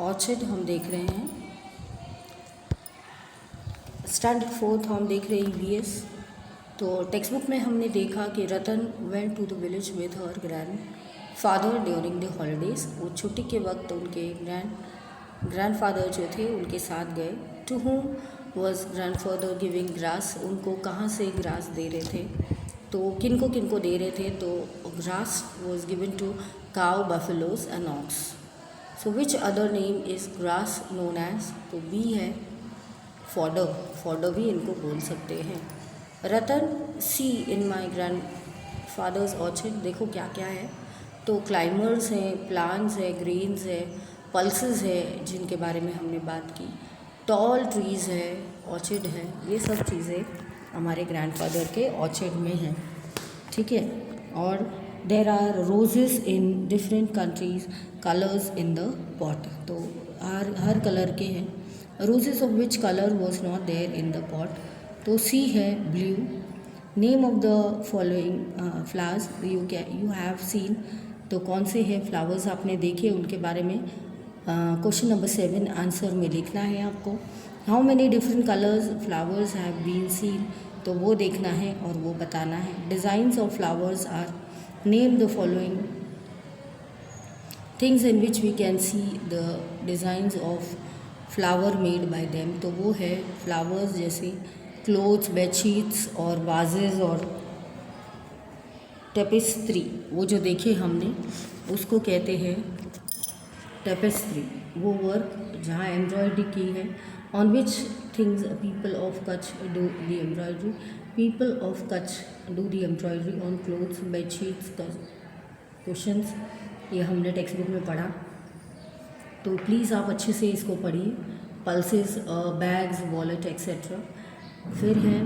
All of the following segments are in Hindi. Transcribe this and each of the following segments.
ऑर्चिड हम देख रहे हैं। स्टैंडर्ड फोर्थ हम देख रहे हैं ईवीएस। तो टेक्स्ट बुक में हमने देखा कि Ratan went to the village with her grandfather during the holidays. वो छुट्टी के वक्त उनके ग्रैंडफादर जो थे उनके साथ गए। To whom was grandfather giving grass, उनको कहाँ से ग्रास दे रहे थे, तो किनको दे रहे थे, तो grass was given to cow, buffaloes and ox. So which other name is grass known as, तो बी है फॉडर, फॉडर भी इनको बोल सकते हैं। Ratan see in my grandfather's orchid, देखो क्या क्या है, तो क्लाइमर्स हैं, प्लांट्स है, ग्रेन्स है, पल्सेस है जिनके बारे में हमने बात की, टॉल ट्रीज़ है, ऑर्चिड है, ये सब चीज़ें हमारे ग्रैंडफादर के ऑर्चिड में हैं। ठीक है। और there are roses in different countries, colours in the pot, तो हर कलर के हैं। Roses of which colour was not there in the pot, तो सी है blue. Name of the following flowers you have seen, तो कौन से हैं फ्लावर्स आपने देखे उनके बारे में क्वेश्चन नंबर 7 आंसर में लिखना है आपको। How many different colours flowers have been seen, तो वो देखना है और वो बताना है। Designs of flowers are, name the following things in which we can see the designs of flower made by them, तो वो है फ्लावर्स जैसे क्लोथ्स, बेडशीट्स और वाजेज और टेपेस्ट्री, वो जो देखे हमने उसको कहते हैं टेपेस्ट्री, वो वर्क जहाँ एम्ब्रॉयडरी की है। On which things people of Kutch do the embroidery, people of Kutch do the embroidery on clothes, bedsheets, cushions, ये हमने टेक्स्ट बुक में पढ़ा, तो प्लीज़ आप अच्छे से इसको पढ़िए। Purses, bags, wallet etcetera. फिर है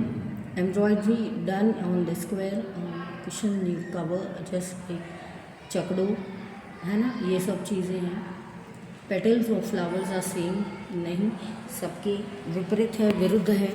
embroidery done on the square cushion new cover, जस्ट एक चकड़ो है ना, ये सब चीज़ें हैं। Petals of flowers are same, नहीं, सबके विपरीत है, विरुद्ध है।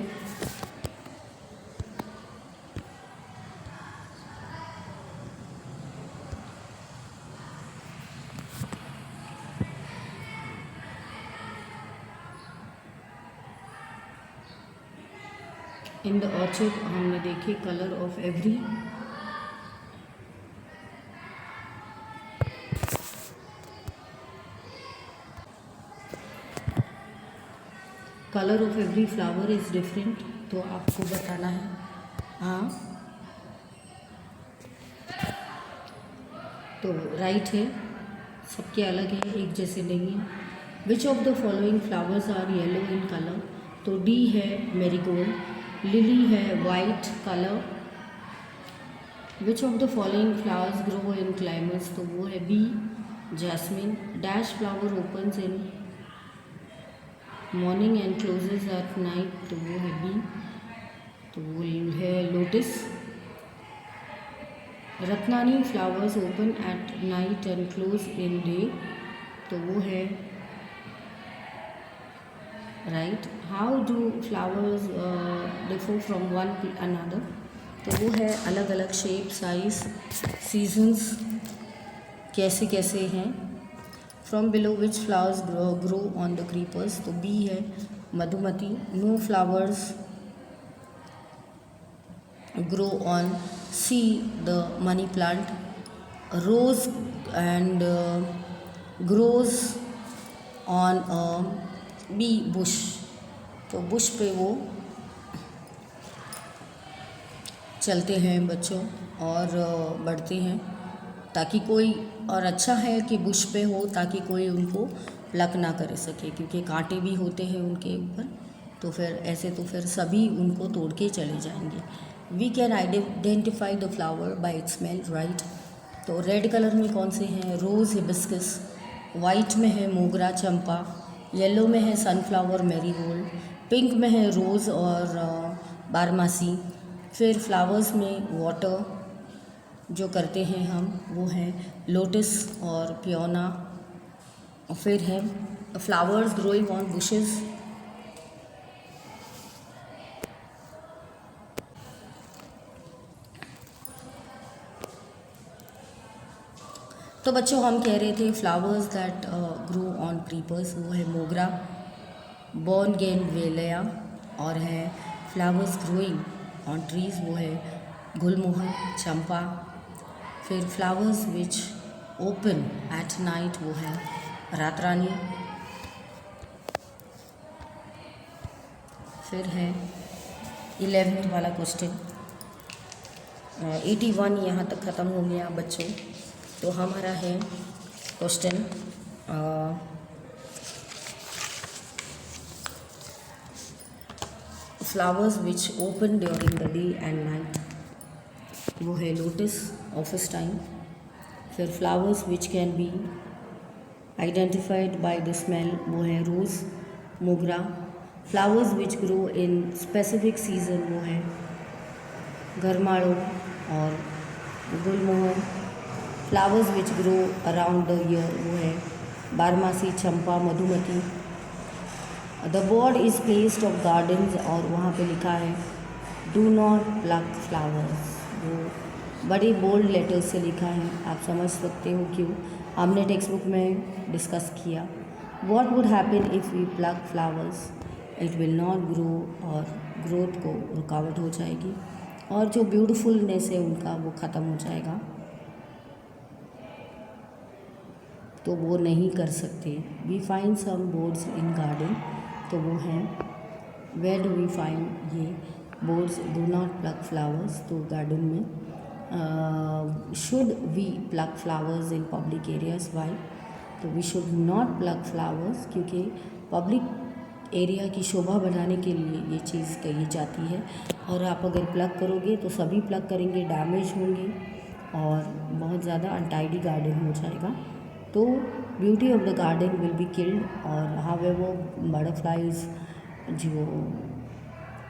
इन द ऑर्चिड हमने देखे colour of every, colour of every flower is different, तो आपको बताना है। हाँ, तो राइट है, सबके अलग है, एक जैसे नहीं है। Which of the following flowers are yellow in colour, तो डी है मेरीगोल्ड, लिली है white colour. Which of the following flowers grow in climates, तो वो है B jasmine. Dash flower opens in morning and closes at night, तो वो है बी, तो वो है लोटस। रत्नानी flowers open at night and close in day, तो वो है right. How do flowers differ from one another, तो वो है अलग अलग शेप, साइज, सीजन्स कैसे कैसे हैं। From below which flowers grow on the creepers, तो बी है Madhumati. No flowers grow on C the money plant. Rose and grows on B bush, तो बुश पे वो चलते हैं बच्चों और बढ़ते हैं, ताकि कोई, और अच्छा है कि बुश पे हो ताकि कोई उनको प्लक ना कर सके, क्योंकि कांटे भी होते हैं उनके ऊपर, तो फिर ऐसे तो फिर सभी उनको तोड़ के चले जाएंगे। We can identify the flower by its smell, right. तो रेड कलर में कौन से हैं, रोज़, हिबिस्कस। वाइट में है मोगरा, चंपा। येलो में है सनफ्लावर, मैरीगोल्ड। पिंक में है रोज़ और बारमासी। फिर फ्लावर्स में वाटर जो करते हैं हम वो है लोटस और पियोना। फिर है फ्लावर्स ग्रोइंग ऑन बुशेस। तो बच्चों हम कह रहे थे flowers that grow on creepers, वो है मोगरा, बोनगेनवेलिया, और है फ्लावर्स ग्रोइंग ऑन ट्रीज, वो है गुलमोहर, चंपा। फिर flowers which open at night, वो है रात रानी। फिर है 11th वाला क्वेश्चन। 81 यहाँ तक ख़त्म हो गया बच्चों। तो हमारा है question flowers which open during the day and night, वो है लोटस, ऑफिस टाइम। फिर flowers which can be identified by the smell, वो है रोज़, मोगरा। Flowers which grow in specific season, वो है गरमाड़ो और गुलमोहर। Flowers which grow around the year, वो है बारहमासी, चंपा, मधुमती। The board is placed of gardens, और वहाँ पे लिखा है डू नॉट प्लक फ्लावर्स, वो बड़े बोल्ड लेटर्स से लिखा है। आप समझ सकते हो क्यों, हमने टेक्स्ट बुक में डिस्कस किया। What would happen if we pluck flowers, it will not grow, और ग्रोथ को रुकावट हो जाएगी और जो ब्यूटीफुलनेस है उनका वो ख़त्म हो जाएगा, तो वो नहीं कर सकते। We find some boards in garden, तो वो हैं वेयर डू वी फाइंड ये boards, do not pluck flowers, तो गार्डन में। Should we pluck flowers in public areas, why, तो we should not pluck flowers, क्योंकि पब्लिक एरिया की शोभा बढ़ाने के लिए ये चीज़ कही जाती है। और आप अगर प्लग करोगे तो सभी प्लग करेंगे, डैमेज होंगे और बहुत ज़्यादा अनटाइडी गार्डन हो जाएगा, तो beauty of the garden will be killed. और हावे वो बटरफ्लाइज, जो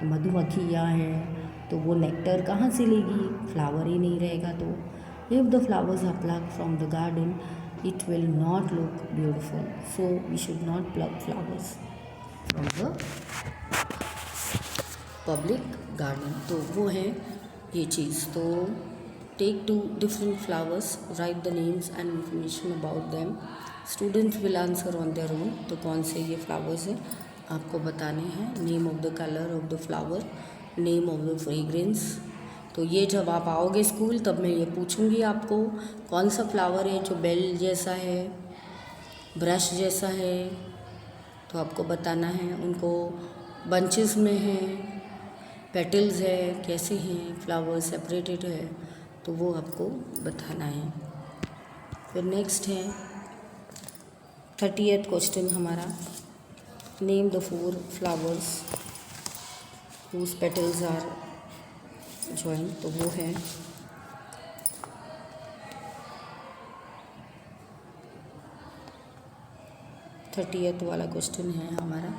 मधुमक्खियाँ हैं, तो वो नेक्टर कहाँ से लेगी, फ्लावर ही नहीं रहेगा। तो if the flowers are plucked from the garden, it will not look beautiful, so we should not pluck flowers from the public garden। तो वो है ये चीज़। तो take 2 different flowers, write the names and information about them, students will answer on their own। तो कौन से ये flowers हैं आपको बताने हैं, name of the color of the flower, name of the fragrance। तो ये जब आप आओगे स्कूल तब मैं ये पूछूंगी आपको कौन सा फ्लावर है जो बेल जैसा है, ब्रश जैसा है, तो आपको बताना है। उनको बंचेस में है, पेटल्स है, कैसे हैं, फ्लावर सेपरेटेड है, तो वो आपको बताना है। फिर नेक्स्ट है 30th क्वेश्चन हमारा, name the 4 flowers whose petals are joint, तो वो है 30th वाला क्वेश्चन है हमारा,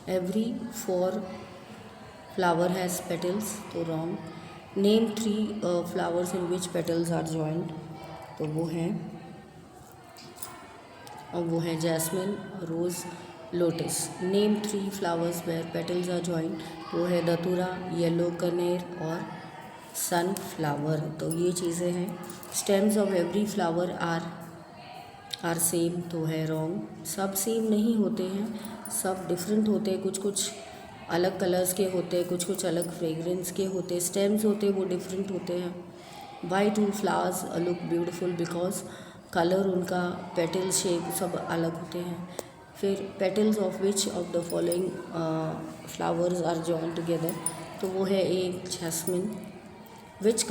एवरी 4 फ्लावर हैज़ पेटल्स, तो wrong. Name 3 flowers in which petals are joint, तो वो है jasmine, rose, lotus. Name 3 flowers where petals are joint, वो है दतूरा, येलो कनेर और सनफ्लावर। तो ये चीज़ें हैं। Stems of every flower are same, तो है रॉन्ग। सब सेम नहीं होते हैं, सब डिफरेंट होते हैं, कुछ कुछ अलग कलर्स के होते हैं, कुछ कुछ अलग फ्रेगरेंस के होते हैं। स्टेम्स होते हैं वो डिफरेंट होते हैं। Why 2 flowers look beautiful, because colour उनका, पेटल शेप सब अलग होते हैं। फिर petals of which of the following flowers are joined together, तो वो है एक jasmine. Which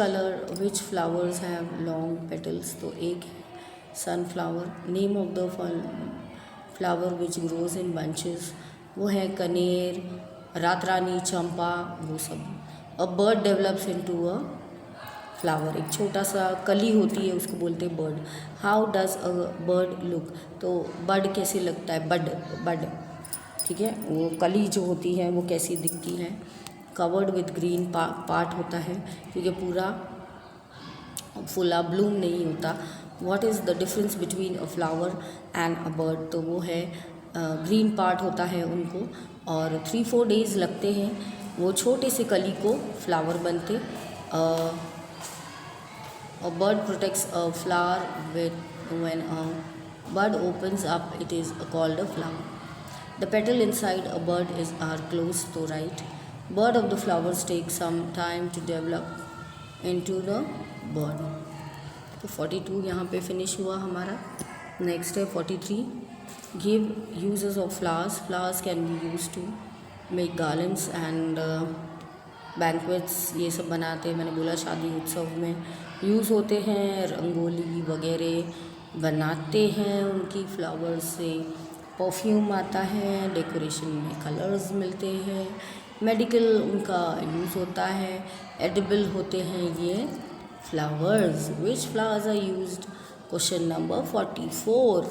flowers have long petals, तो एक है sunflower. Name of the flower which grows in bunches, वो है कनेर, रात रानी, चंपा, वो सब। A bud develops into a flower, एक छोटा सा कली होती है उसको बोलते हैं bird. How does a bird look, तो बर्ड कैसे लगता है, बड, ठीक है, वो कली जो होती है वो कैसी दिखती है। कवर्ड विद ग्रीन पार्ट होता है क्योंकि पूरा फुला ब्लूम नहीं होता। What is the difference between a flower and a bird, तो वो है ग्रीन पार्ट होता है उनको, और 3-4 डेज़ लगते हैं वो छोटे से कली को फ्लावर बनते। A bird protects a flower with when a bud opens up, it is called a flower. The petal inside a bud are closed to right. Bud of the flowers take some time to develop into the bud. तो 42 यहाँ पे फिनिश हुआ हमारा. नेक्स्ट है 43. Give uses of flowers. Flowers can be use to make garlands and bouquets. ये सब बनाते हैं, मैंने बोला शादी उत्सव में यूज़ होते हैं. रंगोली वगैरह बनाते हैं उनकी फ्लावर्स से. परफ्यूम आता है, डेकोरेशन में कलर्स मिलते हैं. मेडिकल उनका यूज़ होता है. एडिबल होते हैं ये flowers. Which flowers are used? Question number 44.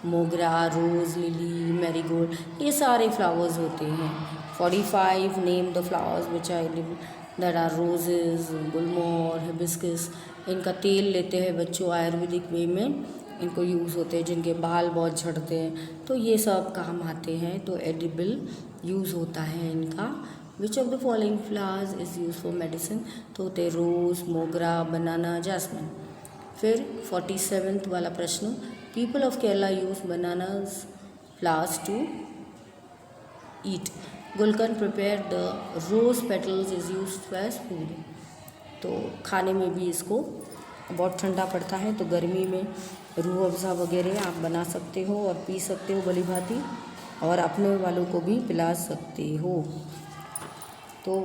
Mogra, rose, lily, marigold, ये सारे फ्लावर्स होते हैं. 45. Name the flowers which are edible. That are roses, gulmohar, hibiscus. इनका तेल लेते हैं बच्चों आयुर्वेदिक वे में, इनको यूज़ होते हैं. जिनके बाल बहुत झड़ते हैं तो ये सब काम आते हैं. तो एडिबल यूज़ होता है इनका. विच of the following flowers is use for medicine? तो होते हैं रोज़, मोगरा, बनाना, जासमिन. फिर 47 वाला प्रश्न. People of Kerala use bananas flowers to eat. Gulkand prepare the rose petals is use as food. तो खाने में भी इसको, बहुत ठंडा पड़ता है तो गर्मी में रूह अफ़ज़ा वगैरह आप बना सकते हो और पी सकते हो भली भांति, और अपने वालों को भी पिला सकते हो. तो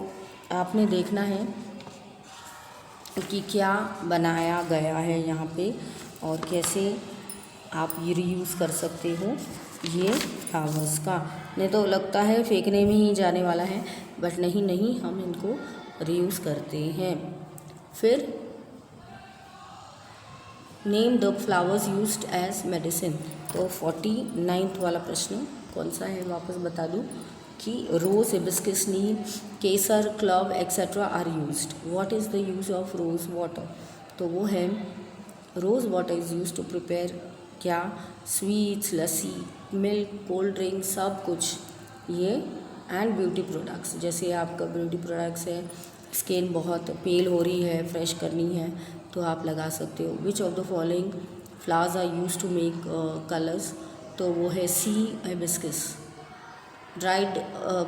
आपने देखना है कि क्या बनाया गया है यहाँ पे और कैसे आप ये रीयूज़ कर सकते हो ये फ्लावर्स का. नहीं तो लगता है फेंकने में ही जाने वाला है, बट नहीं, हम इनको रीयूज़ करते हैं. फिर name the flowers used as medicine. तो 49 वाला प्रश्न कौन सा है वापस बता दूँ कि रोज़, हिबिस्कस, नीम, केसर, clove et cetera are used. What is the use of rose water? तो वो है rose water is use to prepare क्या? Sweets, lassi, milk, cold drink, सब कुछ ये. एंड ब्यूटी प्रोडक्ट्स, जैसे आपका ब्यूटी प्रोडक्ट्स है, स्किन बहुत पेल हो रही है, फ्रेश करनी है तो आप लगा सकते हो. Which of the following flowers are used to make colours? तो वो है C, hibiscus. Dried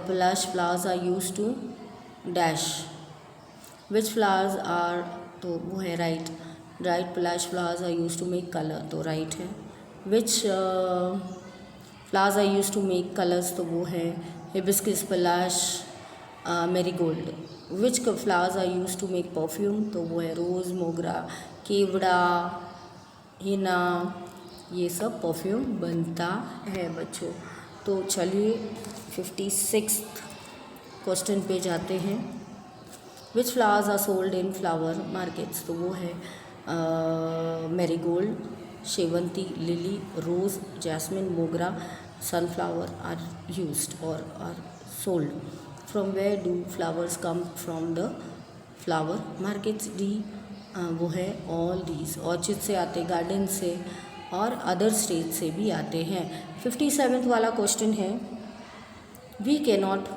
plush flowers are used to dash. which flowers are? तो वो है right. Dried plush flowers are used to make color, तो राइट है. which flowers are used to make colors? तो वो है hibiscus, plush, marigold. which flowers are used to make perfume? तो वो है रोज़, मोगरा, केवड़ा, हिना, ये सब परफ्यूम बनता है बच्चों. तो चलिए 56 क्वेश्चन पे जाते हैं. Which flowers are sold in flower markets? तो वो है marigold, shevanti, lily, rose, jasmine, mogra, sunflower are used और are sold. From where do flowers come from the flower markets? D वो है ऑल दीज. ऑर्चिड से आते, गार्डन से और अदर स्टेट से भी आते हैं. 57 वाला क्वेश्चन है. We can not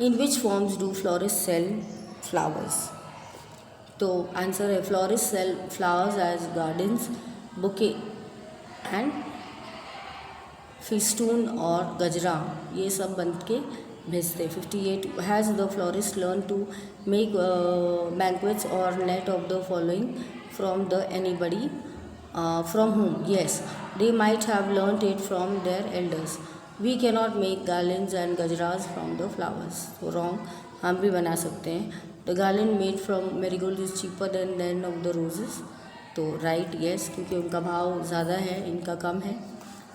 in which forms do florist sell flowers? तो आंसर है florist sell flowers as garlands, bouquet and festoon और गजरा, ये सब बन के भेजते. 58. Has the florist learn to make bouquets और net of the following from the anybody? From whom? Yes, they might have learned it from their elders. We can not make garlands and गजराज फ्रॉम द फ्लावर्स. तो रॉन्ग, हम भी बना सकते हैं. The garland made from marigold is cheaper than of the roses. तो राइट, येस, क्योंकि उनका भाव ज़्यादा है, इनका कम है.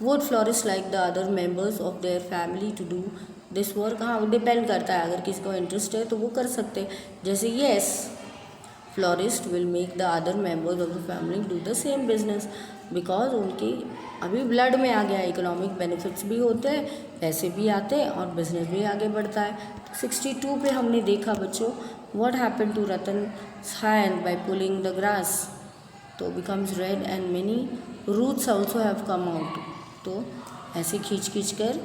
Would florist like the other members of their family to do this work? हाँ, डिपेंड करता है, अगर किसी को इंटरेस्ट है तो वो कर सकते हैं. जैसे yes, florist will make the other members of the family do the same business, because उनकी अभी ब्लड में आ गया. इकोनॉमिक बेनिफिट्स भी होते हैं, पैसे भी आते हैं और बिजनेस भी आगे बढ़ता है. 62 पे हमने देखा बच्चों, what happen to Ratan hand by pulling the grass? तो becomes red and many roots also have come out. तो ऐसे खींच कर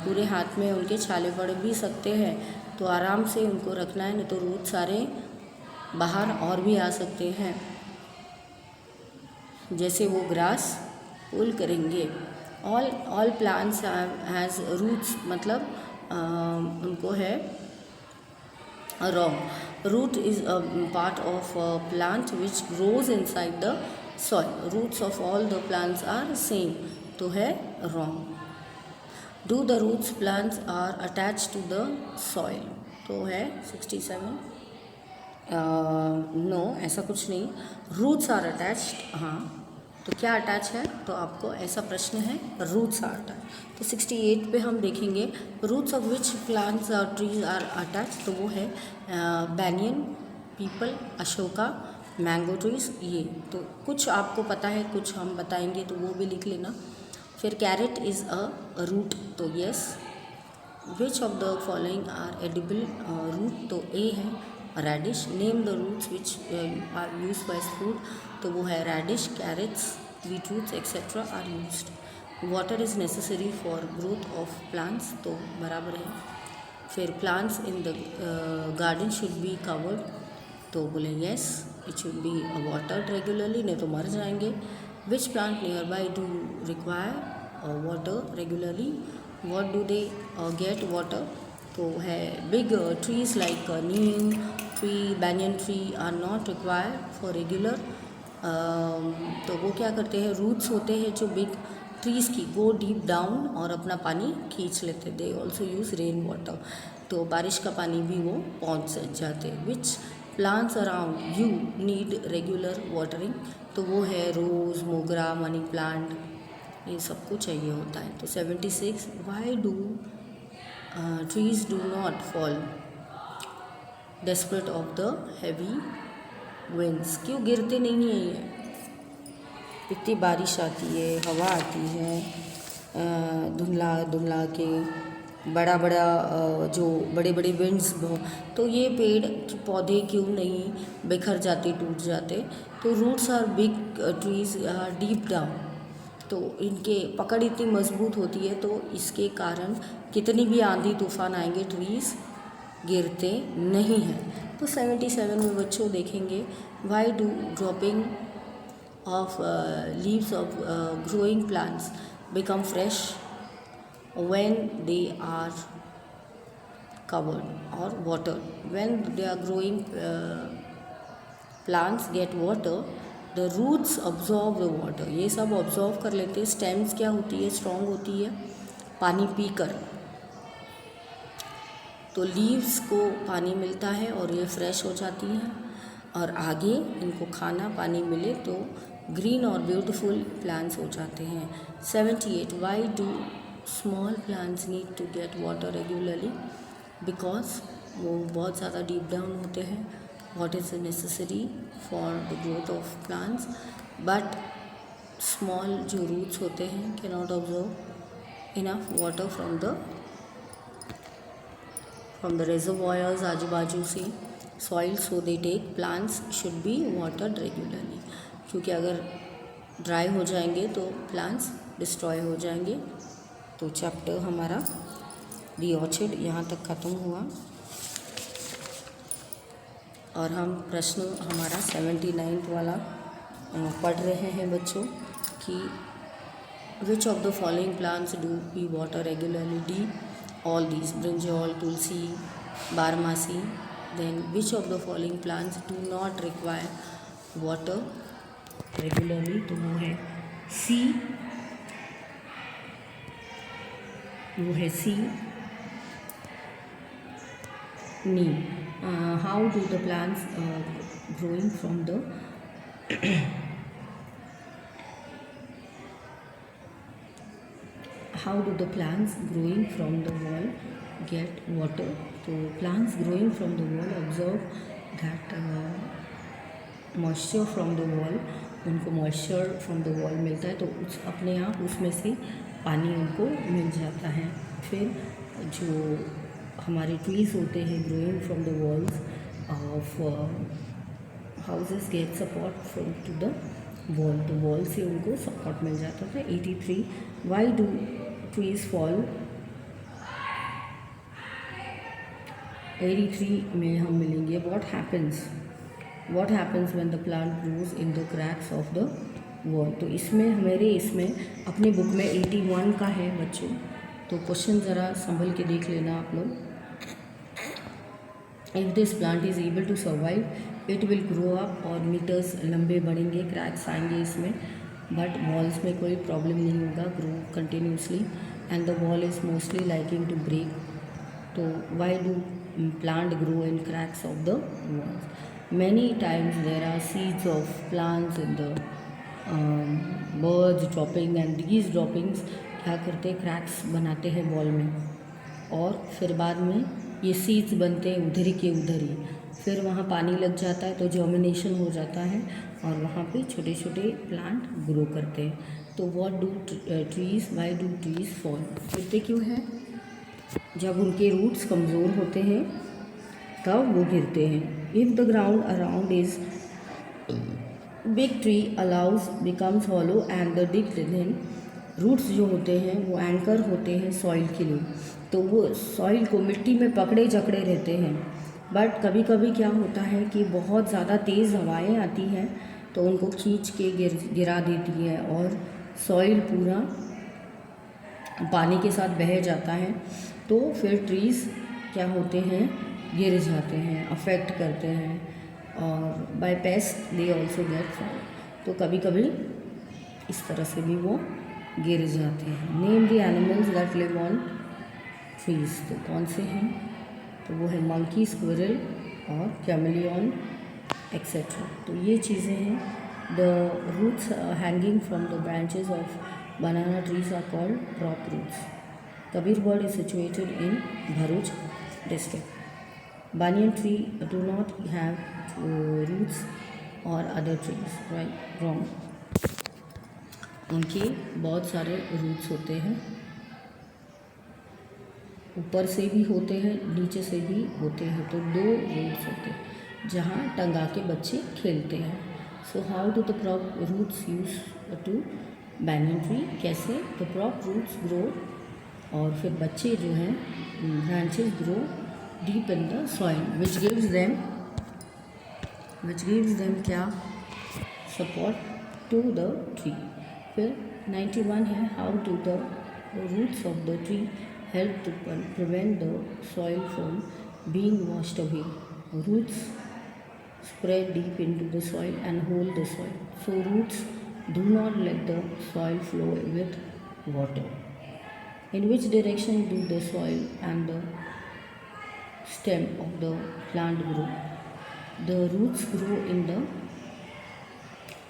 पूरे हाथ में उनके छाले पड़ भी सकते हैं, तो आराम से उनको रखना है, नहीं तो रूट सारे बाहर और भी आ सकते हैं, जैसे वो ग्रास पुल करेंगे। ऑल प्लांट्स हैज़ रूट्स, मतलब उनको है wrong. Root is a part of plant which grows inside the soil. Roots of all the plants are same, तो है wrong. Do the roots plants are attach to the soil, तो है 67। नो, ऐसा कुछ नहीं। रूट्स आर अटैच्ड, हाँ, तो क्या अटैच है, तो आपको ऐसा प्रश्न है, रूट्स आर अटैच। तो 68 पे हम देखेंगे रूट्स ऑफ विच प्लांट्स और ट्रीज आर अटैच, तो वो है banyan, people, Ashoka, mango trees. ये तो कुछ आपको पता है, कुछ हम बताएंगे, तो वो भी लिख लेना। फिर कैरेट इज़ अ रूट, तो yes. Which of the following are edible root, तो ए है radish. Name the roots which are use by food, तो वो है radish, carrots, beet roots etcetera are used. Water is necessary for growth of plants, तो बराबर है। फिर plants in the garden should be covered, तो बोले yes, it should be watered regularly, नहीं तो मर जाएंगे। Which plant near by do require water regularly, what do they get water, तो है big trees like neem tree, banyan tree are not required for regular, तो वो क्या करते हैं, रूट्स होते हैं जो बिग ट्रीज़ की, वो डीप डाउन और अपना पानी खींच लेते। They also use rain water, तो बारिश का पानी भी वो पहुँच जाते। Which plants around you need regular watering, तो वो है रोज़, मोगरा, मनी प्लांट, ये सबको चाहिए होता है। तो 76 why do trees do not fall desperate of the heavy winds, क्यों गिरते नहीं हैं ये, इतनी बारिश आती है, हवा आती है, धुंधला धुंधला के, बड़ा बड़ा जो बड़े बड़े विंड्स, तो ये पेड़ पौधे क्यों नहीं बिखर जाते, टूट जाते, तो roots are big, trees are deep down, तो इनके पकड़ इतनी मजबूत होती है, तो इसके कारण कितनी भी आंधी तूफान आएंगे ट्रीज़ गिरते नहीं हैं। तो 77 में बच्चों देखेंगे why do dropping of leaves of growing plants become fresh when they are covered or water, when they are growing plants get water, the roots absorb the water, ये सब absorb कर लेते हैं। स्टेम्स क्या होती है, स्ट्रॉन्ग होती है पानी पीकर, तो लीव्स को पानी मिलता है और ये फ्रेश हो जाती हैं, और आगे इनको खाना पानी मिले तो ग्रीन और ब्यूटीफुल प्लांट्स हो जाते हैं। 78 why do small plants need to get water regularly, because वो बहुत ज़्यादा डीप डाउन होते हैं। What is necessary for the growth of plants, but small जो रूट्स होते हैं can not observe enough water from the reservoirs आजू बाजू से soil, so they take plants should be watered regularly, क्योंकि अगर ड्राई हो जाएंगे तो प्लांट्स डिस्ट्रॉय हो जाएंगे। तो चैप्टर हमारा दी ऑर्चिड यहाँ तक ख़त्म हुआ, और हम प्रश्न हमारा 79 वाला पढ़ रहे हैं बच्चों कि which of the following plants do be water regularly, D all these, brinjal, tulsi, barmasi, then which of the following plants do not require water regularly, तो वो है C, neem. How do the plants growing from the how do the plants growing from the wall get water, तो plants growing from the wall observe that moisture from the wall, उनको moisture from the wall मिलता है, तो उस अपने आप उसमें से पानी उनको मिल जाता है। फिर जो हमारे trees होते हैं growing from the walls of houses get support from to the wall, तो wall से उनको support मिल जाता था। 83 why do trees fall, 83 में हम मिलेंगे what happens what happens when the plant grows in the cracks of the wall. तो इसमें अपनी बुक में 81 का है बच्चों, तो क्वेश्चन ज़रा संभल के देख लेना आप लोग। If this plant is able to survive it will grow up, और मीटर्स लंबे बढ़ेंगे, क्रैक्स आएंगे इसमें, बट वॉल्स में कोई प्रॉब्लम नहीं होगा, grow continuously, and the wall is mostly liking to break. तो why do plant grow in cracks of the walls? Many times there are seeds of plants in the birds dropping, and these droppings क्या करते हैं, क्रैक्स बनाते हैं वॉल में, और फिर बाद में ये सीड्स बनते हैं उधर ही के उधर ही, फिर वहाँ पानी लग जाता है तो जर्मिनेशन हो जाता है, और वहाँ पे छोटे छोटे प्लांट ग्रो करते हैं। तो what do trees, why do trees fall? गिरते क्यों हैं? जब उनके रूट्स कमज़ोर होते हैं तब वो गिरते हैं। If the ground around is big tree allows becomes hollow and the dig then, roots जो होते हैं वो एंकर होते हैं सॉइल के लिए, तो वो सॉइल को मिट्टी में पकड़े जकड़े रहते हैं। बट कभी कभी क्या होता है कि बहुत ज़्यादा तेज़ हवाएं आती हैं तो उनको खींच के गिरा देती है, और सॉइल पूरा पानी के साथ बह जाता है, तो फिर ट्रीज़ क्या होते हैं, गिर जाते हैं, अफेक्ट करते हैं, और by pest they also get fall. तो कभी कभी इस तरह से भी वो गिर जाते हैं। Name the animals that live on trees, तो कौन से हैं? तो वो है मंकी, स्क्विरल और कैमेलियन एक्सेट्रा। तो ये चीज़ें हैं। The roots hanging from the branches of banana trees are called drop roots. Kabirwad is situated in Bharuch district. Banyan tree do not have roots or other trees, right? Wrong. उनके बहुत सारे रूट्स होते हैं, ऊपर से भी होते हैं, नीचे से भी होते हैं, तो 2 रूट्स होते हैं जहाँ टंगा के बच्चे खेलते हैं। So how do the prop roots use to banyan tree? कैसे? द प्रॉप रूट्स ग्रो, और फिर बच्चे जो हैं branches grow deep in the soil which gives them क्या? Support to the tree. फिर 91 है, how do the roots of the tree help to prevent the soil from being washed away? Roots spread deep into the soil and hold the soil. So roots do not let the soil flow with water. In which direction do the soil and the stem of the plant grow? The roots grow in the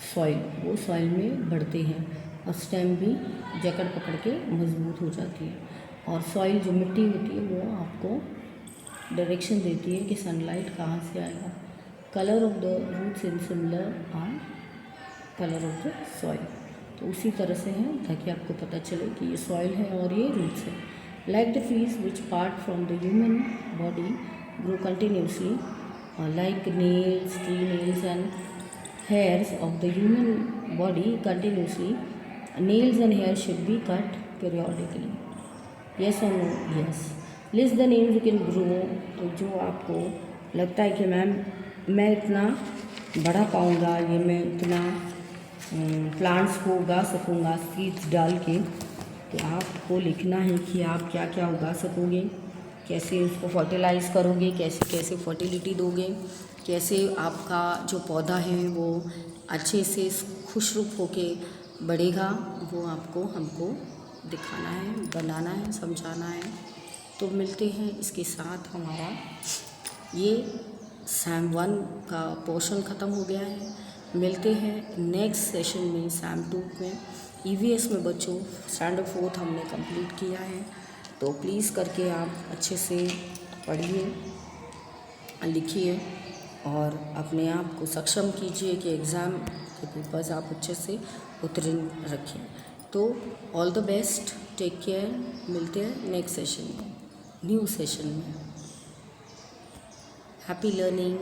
soil. वो soil में बढ़ते हैं, और stem भी जकड़ पकड़ के मजबूत हो जाती है, और सॉइल जो मिट्टी होती है वो आपको डायरेक्शन देती है कि सनलाइट कहाँ से आएगा। Colour of the roots in similar are colour of the soil. तो उसी तरह से है ताकि आपको पता चले कि ये सॉइल है और ये रूट्स है। Like the trees which part from the human body grow continuously, like nails, tree nails and hairs of the human body continuously, nails and hair should be cut periodically. Yes or no? Yes. List the names you can grow. तो जो आपको लगता है कि मैम मैं इतना बढ़ा पाऊँगा, ये मैं इतना प्लांट्स को उगा सकूँगा सीड्स डाल के, तो आपको लिखना है कि आप क्या क्या उगा सकोगे, कैसे उसको फर्टिलाइज़ करोगे, कैसे कैसे फर्टिलिटी दोगे, कैसे आपका जो पौधा है वो अच्छे से खुशरूप होके बढ़ेगा, वो आपको हमको दिखाना है, बनाना है, समझाना है। तो मिलते हैं, इसके साथ हमारा ये सैम 1 का पोर्शन ख़त्म हो गया है। मिलते हैं नेक्स्ट सेशन में सैम 2 में। EVS में बच्चों स्टैंडर्ड 4 हमने कंप्लीट किया है, तो प्लीज़ करके आप अच्छे से पढ़िए, लिखिए और अपने आप को सक्षम कीजिए कि एग्ज़ाम के पेपर्स आप अच्छे से उत्तीर्ण रखें। तो all the best, take care, मिलते हैं नेक्स्ट सेशन में, न्यू सेशन में। Happy learning.